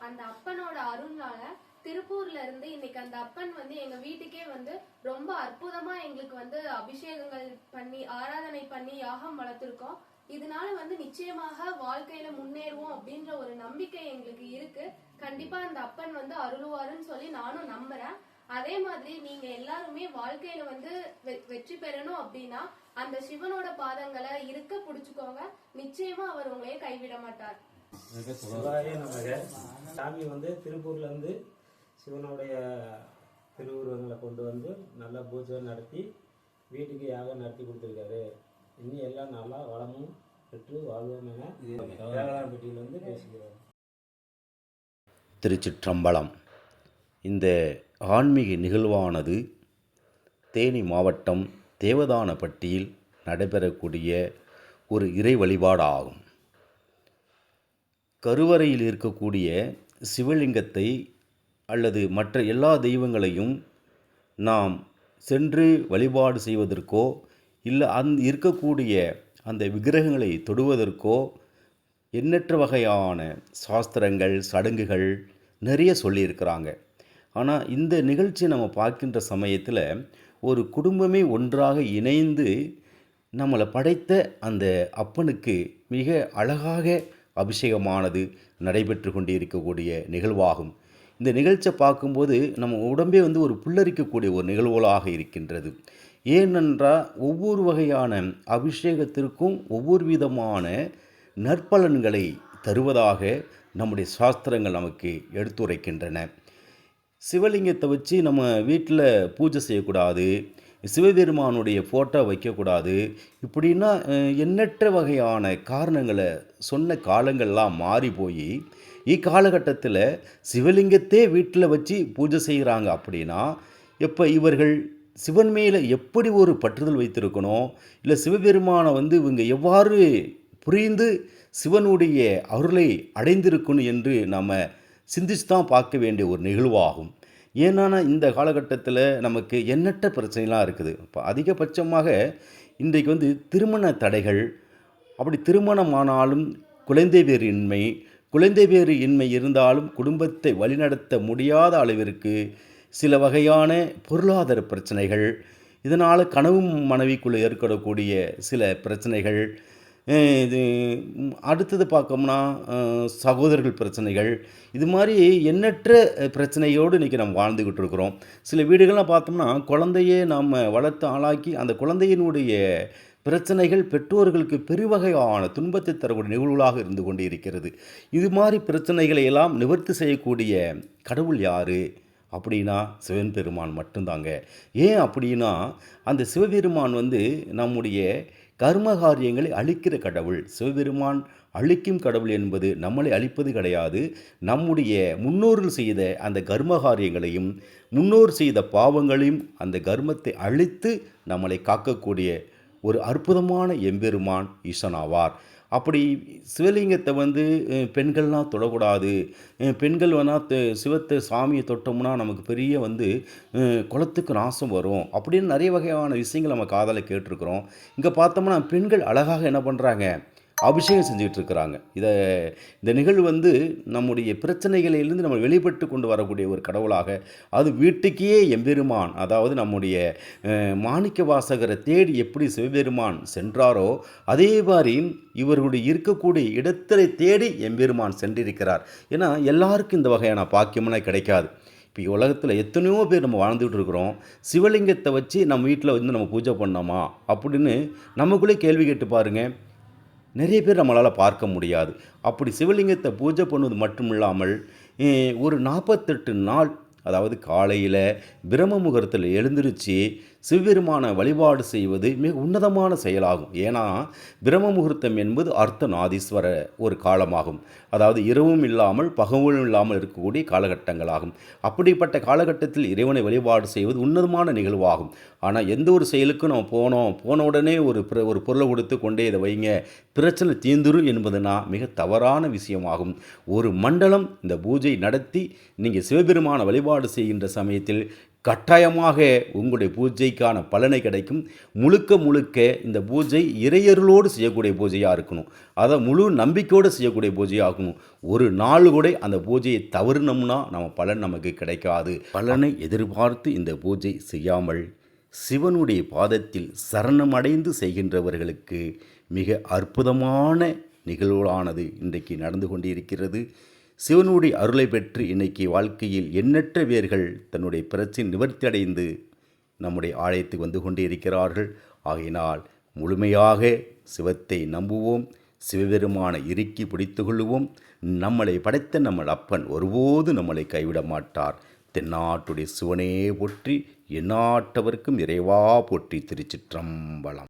அந்த அப்பனோட அருள்னால திருப்பூர்ல இருந்து இன்னைக்கு அந்த அப்பன் எங்க வீட்டுக்கே ரொம்ப அற்புதமா எங்களுக்கு அபிஷேகங்கள் பண்ணி ஆராதனை பண்ணி யாகம் வளர்த்திருக்கோம். இதனால நிச்சயமாக வாழ்க்கையில முன்னேறுவோம் அப்படின்ற ஒரு நம்பிக்கை எங்களுக்கு இருக்கு. கண்டிப்பா அந்த அப்பன் அருளுவாருன்னு சொல்லி நானும் நம்புறேன். அதே மாதிரி நீங்க எல்லாருமே வாழ்க்கையில வெற்றி பெறணும் அப்படின்னா அந்த சிவனோட பாதங்களை இருக்க புடிச்சுக்கோங்க. நிச்சயமா அவர் உங்களையே கைவிட மாட்டார். சாமி திருப்பூர்ல இருந்து சிவனுடைய திருவுருவங்களை கொண்டு நல்லா பூஜை நடத்தி வீட்டுக்கு யாகம் நடத்தி கொடுத்துருக்காரு. இனி எல்லாம் நல்லா வளமும் பெற்று வாழ்வோம் என தேவதாம்பட்டியிலிருந்து பேசுகிறோம். திருச்சிற்றம்பலம். இந்த ஆன்மீக நிகழ்வானது தேனி மாவட்டம் தேவதானப்பட்டியில் நடைபெறக்கூடிய ஒரு இறை வழிபாடாகும். கருவறையில் இருக்கக்கூடிய சிவலிங்கத்தை அல்லது மற்ற எல்லா தெய்வங்களையும் நாம் சென்று வழிபாடு செய்வதற்கோ இல்லை இருக்கக்கூடிய அந்த விக்கிரகங்களை தொடுவதற்கோ எண்ணற்ற வகையான சாஸ்திரங்கள் சடங்குகள் நிறைய சொல்லியிருக்கிறாங்க. ஆனால் இந்த நிகழ்ச்சியை நம்ம பார்க்கின்ற சமயத்தில் ஒரு குடும்பமே ஒன்றாக இணைந்து நம்மளை படைத்த அந்த அப்பனுக்கு மிக அழகாக அபிஷேகமானது நடைபெற்று கொண்டு இருக்கக்கூடிய நிகழ்வாகும். இந்த நிகழ்ச்சியை பார்க்கும்போது நம்ம உடம்பே ஒரு புல்லரிக்கக்கூடிய ஒரு நிகழ்வுகளாக இருக்கின்றது. ஏனென்றால் ஒவ்வொரு வகையான அபிஷேகத்திற்கும் ஒவ்வொரு விதமான நற்பலன்களை தருவதாக நம்முடைய சாஸ்திரங்கள் நமக்கு எடுத்துரைக்கின்றன. சிவலிங்கத்தை வச்சு நம்ம வீட்டில் பூஜை செய்யக்கூடாது, சிவபெருமானுடைய ஃபோட்டோ வைக்கக்கூடாது, இப்படின்னா எண்ணற்ற வகையான காரணங்களை சொன்ன காலங்கள்லாம் மாறி போய் இக்காலகட்டத்தில் சிவலிங்கத்தே வீட்டில் வச்சு பூஜை செய்கிறாங்க. அப்படின்னா எப்போ இவர்கள் சிவன் மேலே எப்படி ஒரு பற்றுதல் வைத்திருக்கணும், இல்லை சிவபெருமானை இவங்க எவ்வாறு புரிந்து சிவனுடைய அருளை அடைந்திருக்கணும் என்று நம்ம சிந்திச்சு தான் பார்க்க வேண்டிய ஒரு நிகழ்வாகும். ஏன்னா இந்த காலகட்டத்தில் நமக்கு எண்ணற்ற பிரச்சனைலாம் இருக்குது. இப்போ அதிகபட்சமாக இன்றைக்கு திருமண தடைகள், அப்படி திருமணமானாலும் குழந்தை பேறு இன்மை இருந்தாலும் குடும்பத்தை வழிநடத்த முடியாத அளவிற்கு சில வகையான பொருளாதார பிரச்சனைகள், இதனால் கனவு மனைவிக்குள்ளே ஏற்படக்கூடிய சில பிரச்சனைகள், இது அடுத்தது பார்க்கோம்னா சகோதரர்கள் பிரச்சனைகள், இது மாதிரி எண்ணற்ற பிரச்சனையோடு இன்றைக்கி நம்ம வாழ்ந்துக்கிட்டு இருக்கிறோம். சில வீடுகள்லாம் பார்த்தோம்னா குழந்தையே நாம் வளர்த்து ஆளாக்கி அந்த குழந்தையினுடைய பிரச்சனைகள் பெற்றோர்களுக்கு பெருவகையான துன்பத்தை தரக்கூடிய நிகழ்வுகளாக இருந்து கொண்டு இருக்கிறது. இது மாதிரி பிரச்சனைகளை எல்லாம் நிவர்த்தி செய்யக்கூடிய கடவுள் யார் அப்படின்னா சிவபெருமான் மட்டும்தாங்க. ஏன் அப்படின்னா அந்த சிவபெருமான் நம்முடைய கர்ம காரியங்களை அழிக்கிற கடவுள். சிவபெருமான் அழிக்கும் கடவுள் என்பது நம்மளை அழிப்பது கிடையாது. நம்முடைய முன்னோர்கள் செய்த அந்த கர்ம காரியங்களையும் முன்னோர் செய்த பாவங்களையும் அந்த கர்மத்தை அழித்து நம்மளை காக்கக்கூடிய ஒரு அற்புதமான எம்பெருமான் ஈசனாவார். அப்படி சிவலிங்கத்தை பெண்கள்லாம் தொடக்கூடாது, பெண்கள் சிவத்தை சாமியை தொட்டோம்னா நமக்கு பெரிய குலத்துக்கு நாசம் வரும் அப்படின்னு நிறைய வகையான விஷயங்கள் நம்ம காதில் கேட்டிருக்கிறோம். இங்கே பார்த்தோம்னா பெண்கள் அழகாக என்ன பண்ணுறாங்க, அபிஷேகம் செஞ்சுக்கிட்டு இருக்கிறாங்க. இந்த நிகழ்வு நம்முடைய பிரச்சனைகளிலிருந்து நம்ம வெளிப்பட்டு கொண்டு வரக்கூடிய ஒரு கடவுளாக, அது வீட்டுக்கே எம்பெருமான், அதாவது நம்முடைய மாணிக்க வாசகரை தேடி எப்படி சிவபெருமான் சென்றாரோ அதே மாதிரி இவர்களுடைய இருக்கக்கூடிய இடத்தை தேடி எம்பெருமான் சென்றிருக்கிறார். ஏன்னா எல்லாருக்கும் இந்த வகையான பாக்கியம்லாம் கிடைக்காது. இப்போ உலகத்தில் எத்தனையோ பேர் நம்ம வாழ்ந்துகிட்டு இருக்கிறோம். சிவலிங்கத்தை வச்சு நம்ம வீட்டில் நம்ம பூஜை பண்ணோமா அப்படின்னு நமக்குள்ளே கேள்வி கேட்டு பாருங்கள். நிறைய பேர் நம்மளால் பார்க்க முடியாது. அப்படி சிவலிங்கத்தை பூஜை பண்ணுவது மட்டும் இல்லாமல் ஒரு 48 நாள், அதாவது காலையில் பிரம்ம முகூர்த்தத்தில் எழுந்திருச்சு சிவபெருமான வழிபாடு செய்வது மிக உன்னதமான செயலாகும். ஏன்னா பிரம்ம முகூர்த்தம் என்பது அர்த்தநாதீஸ்வர ஒரு காலமாகும். அதாவது இரவும் இல்லாமல் பகலும் இல்லாமல் இருக்கக்கூடிய காலகட்டங்களாகும். அப்படிப்பட்ட காலகட்டத்தில் இறைவனை வழிபாடு செய்வது உன்னதமான நிகழ்வாகும். ஆனால் எந்த ஒரு செயலுக்கும் நம்ம போன உடனே ஒரு பொருளை கொடுத்து கொண்டே இதை வைங்க பிரச்சனை தீந்துரும் என்பதுனா மிக தவறான விஷயமாகும். ஒரு மண்டலம் இந்த பூஜை நடத்தி நீங்கள் சிவபெருமான வழிபாடு செய்கின்ற சமயத்தில் கட்டாயமாக உங்களுடைய பூஜைக்கான பலனை கிடைக்கும். முழுக்க முழுக்க இந்த பூஜை இறையருளோடு செய்யக்கூடிய பூஜையாக இருக்கணும். அதை முழு நம்பிக்கையோடு செய்யக்கூடிய பூஜையாக இருக்கணும். ஒரு நாள் கூட அந்த பூஜையை தவறுனோம்னா நம்ம பலன் நமக்கு கிடைக்காது. பலனை எதிர்பார்த்து இந்த பூஜை செய்யாமல் சிவனுடைய பாதத்தில் சரணமடைந்து செய்கின்றவர்களுக்கு மிக அற்புதமான நிகழ்வுகளானது இன்றைக்கு நடந்து கொண்டிருக்கிறது. சிவனுடைய அருளை பெற்று இன்றைக்கி வாழ்க்கையில் எண்ணற்ற பேர்கள் தன்னுடைய பிரச்சனை நிவர்த்தி அடைந்து நம்முடைய ஆலயத்துக்கு வந்து கொண்டே இருக்கிறார்கள். ஆகையினால் முழுமையாக சிவத்தை நம்புவோம், சிவபெருமான இறுக்கி பிடித்து கொள்ளுவோம். நம்மளை படைத்த நம்ம அப்பன் ஒருபோது நம்மளை கைவிட மாட்டார். தென்னாட்டுடைய சிவனே போற்றி, எந்நாட்டவர்க்கும் இறைவா போற்றி. திருச்சிற்றம்பலம்.